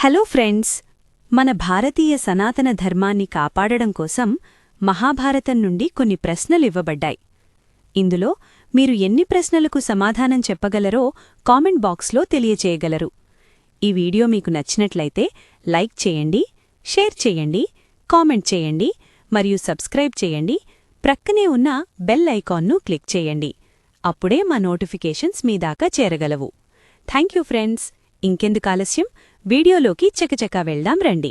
Hello friends, మన భారతీయ సనాతన ధర్మాన్ని కాపాడడం కోసం మహాభారతం నుండి కొన్ని ప్రశ్నలివ్వబడ్డాయి. ఇందులో మీరు ఎన్ని ప్రశ్నలకు సమాధానం చెప్పగలరో కామెంట్ బాక్స్లో తెలియచేయగలరు. ఈ వీడియో మీకు నచ్చినట్లయితే లైక్ చేయండి, షేర్ చేయండి, కామెంట్ చేయండి మరియు సబ్స్క్రైబ్ చేయండి. ప్రక్కనే ఉన్న బెల్ ఐకాన్ను క్లిక్ చేయండి. అప్పుడే మా నోటిఫికేషన్స్ మీ దాకా చేరగలవు. Thank you friends. ఇంకెందుకు ఆలస్యం, వీడియోలోకి చకచకా వెళ్దాం రండి.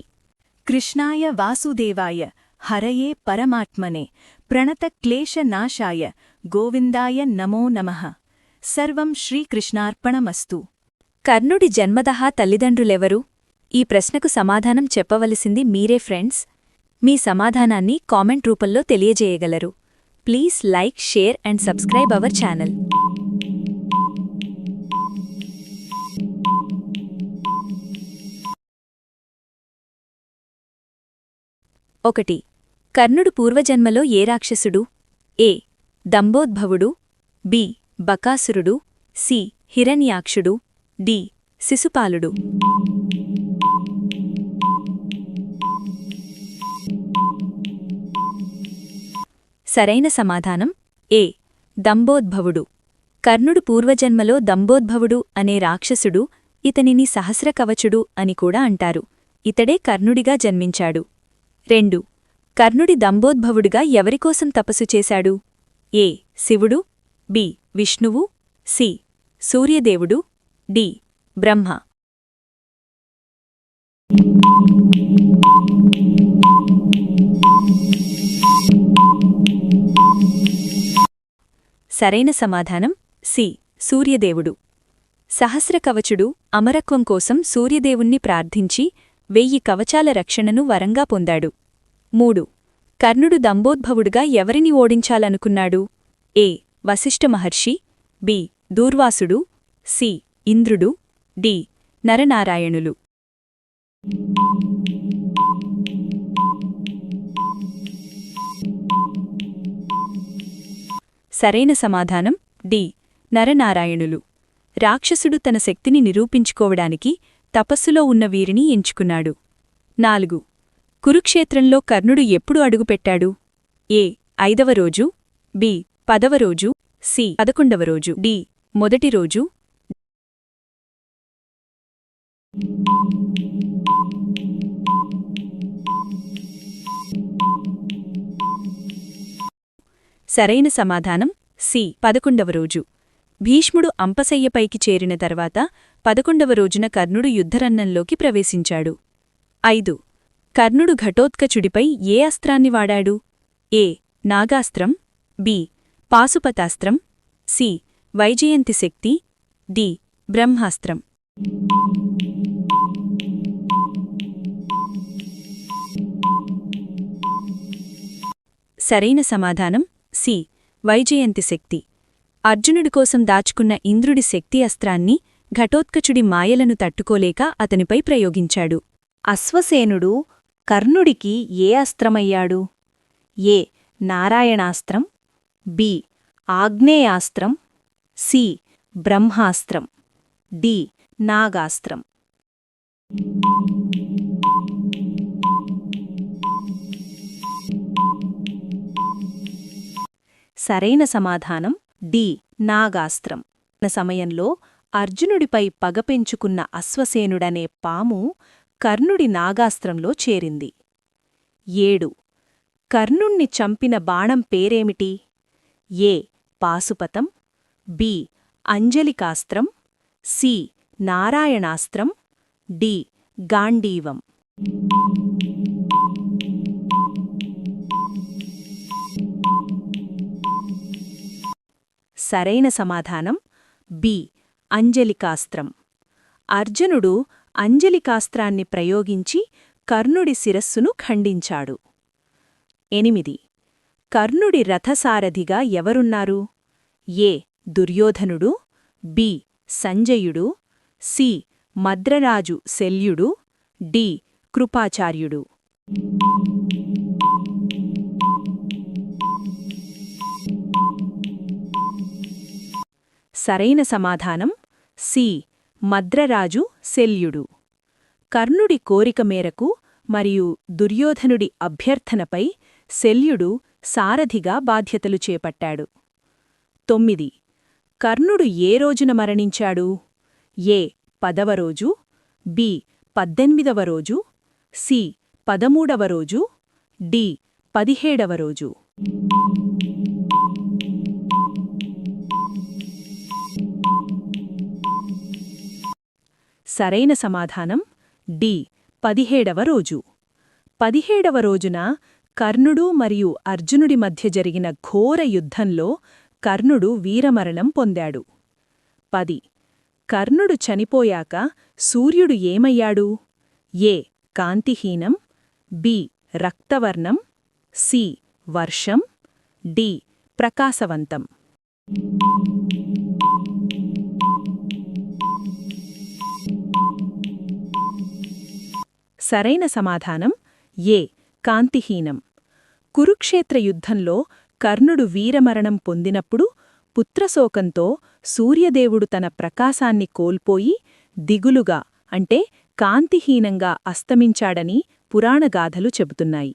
కృష్ణాయ వాసుదేవాయ హరయే పరమాత్మనే ప్రణతక్లేశనాశాయ గోవిందాయ నమో నమః. సర్వం శ్రీకృష్ణార్పణమస్తు. కర్ణుడి జన్మదహా తల్లిదండ్రులెవరు? ఈ ప్రశ్నకు సమాధానం చెప్పవలసింది మీరే ఫ్రెండ్స్. మీ సమాధానాన్ని కామెంట్ రూపంలో తెలియజేయగలరు. Please like, share and subscribe our channel. 1. కర్ణుడు పూర్వజన్మలో ఏ రాక్షసుడు? ఏ. దంభోద్భవుడు, బి. బకాసురుడు, సి. హిరణ్యాక్షుడు, డి. శిశుపాలుడు. సరైన సమాధానం ఏ. దంభోద్భవుడు. కర్ణుడు పూర్వజన్మలో దంభోద్భవుడు అనే రాక్షసుడు. ఇతనిని సహస్రకవచుడు అని కూడా అంటారు. ఇతడే కర్ణుడిగా జన్మించాడు. 2. కర్ణుడి దంభోద్భవుడిగా ఎవరికోసం తపస్సు చేశాడు? ఏ. శివుడు, బి. విష్ణువు, సి. సూర్యదేవుడు, డి. బ్రహ్మ. సరైన సమాధానం సి. సూర్యదేవుడు. సహస్రకవచుడు అమరత్వం కోసం సూర్యదేవుణ్ణి ప్రార్థించి 1000 కవచాల రక్షణను వరంగా పొందాడు. 3. కర్ణుడు దంభోద్భవుడుగా ఎవరిని ఓడించాలనుకున్నాడు? ఏ. వశిష్ఠ మహర్షి, బి. దూర్వాసుడు, సి. ఇంద్రుడు, డి. నరనారాయణులు. సరైన సమాధానం డి. నరనారాయణులు. రాక్షసుడు తన శక్తిని నిరూపించుకోవడానికి తపస్సులో ఉన్న వీరిని ఎంచుకున్నాడు. 4. కురుక్షేత్రంలో కర్ణుడు ఎప్పుడు అడుగుపెట్టాడు? ఏ. 5వ రోజు, బి. 10వ రోజు, సి. 11వ రోజు, డి. మొదటి రోజు. సరైన సమాధానం సి. 11వ రోజు. భీష్ముడు అంపశయ్యపైకి చేరిన తర్వాత 11వ రోజున కర్ణుడు యుద్ధరన్నంలోకి ప్రవేశించాడు. 5. కర్ణుడు ఘటోత్కచుడిపై ఏ అస్త్రాన్ని వాడాడు? ఏ. నాగాస్త్రం, బి. పాశుపతాస్త్రం, సి. వైజయంతి శక్తి, డి. బ్రహ్మాస్త్రం. సరైన సమాధానం సి. వైజయంతి శక్తి. అర్జునుడి కోసం దాచుకున్న ఇంద్రుడి శక్తి అస్త్రాన్ని ఘటోత్కచుడి మాయలను తట్టుకోలేక అతనిపై ప్రయోగించాడు. అశ్వసేనుడు కర్ణుడికి ఏ అస్త్రమయ్యాడు? ఏ. నారాయణాస్త్రం, బి. ఆగ్నేయాస్త్రం, సి. బ్రహ్మాస్త్రం, డి. నాగాస్త్రం. సరైన సమాధానం డి. నాగాస్త్రం. సమయంలో అర్జునుడిపై పగపెంచుకున్న అశ్వసేనుడనే పాము కర్ణుడి నాగాస్త్రంలో చేరింది. 7. కర్ణుణ్ణి చంపిన బాణం పేరేమిటి? ఏ. పాశుపతం, బి. అంజలికాస్త్రం, సి. నారాయణాస్త్రం, డి. గాండీవం. సరైన సమాధానం బి. అంజలికాస్త్రం. అర్జునుడు అంజలికాస్త్రాన్ని ప్రయోగించి కర్ణుడి శిరస్సును ఖండించాడు. 8. కర్ణుడి రథసారథిగా ఎవరున్నారు? ఏ. దుర్యోధనుడు, బి. సంజయుడు, సి. మద్రరాజు శల్యుడు, డి. కృపాచార్యుడు. సరైన సమాధానం సి. మద్రరాజు శల్యుడు. కర్ణుడి కోరిక మేరకు మరియు దుర్యోధనుడి అభ్యర్థనపై శల్యుడు సారథిగా బాధ్యతలు చేపట్టాడు. 9. కర్ణుడు ఏ రోజున మరణించాడు? ఏ 10వ రోజు, బి 18వ రోజు, సి 13వ రోజు, డి 17వ రోజు. సరైన సమాధానం డి 17వ రోజు. 17వ రోజున కర్ణుడు మరియు అర్జునుడి మధ్య జరిగిన ఘోర యుద్ధంలో కర్ణుడు వీరమరణం పొందాడు. 10. కర్ణుడు చనిపోయాక సూర్యుడు ఏమయ్యాడు? ఏ కాంతిహీనం, బి రక్తవర్ణం, సి వర్షం, డి ప్రకాశవంతం. సరైన సమాధానం ఏ కాంతిహీనం. కురుక్షేత్ర యుద్ధంలో కర్ణుడు వీరమరణం పొందినప్పుడు పుత్రశోకంతో సూర్యదేవుడు తన ప్రకాశాన్ని కోల్పోయి దిగులుగా అంటే కాంతిహీనంగా అస్తమించాడని పురాణగాథలు చెబుతున్నాయి.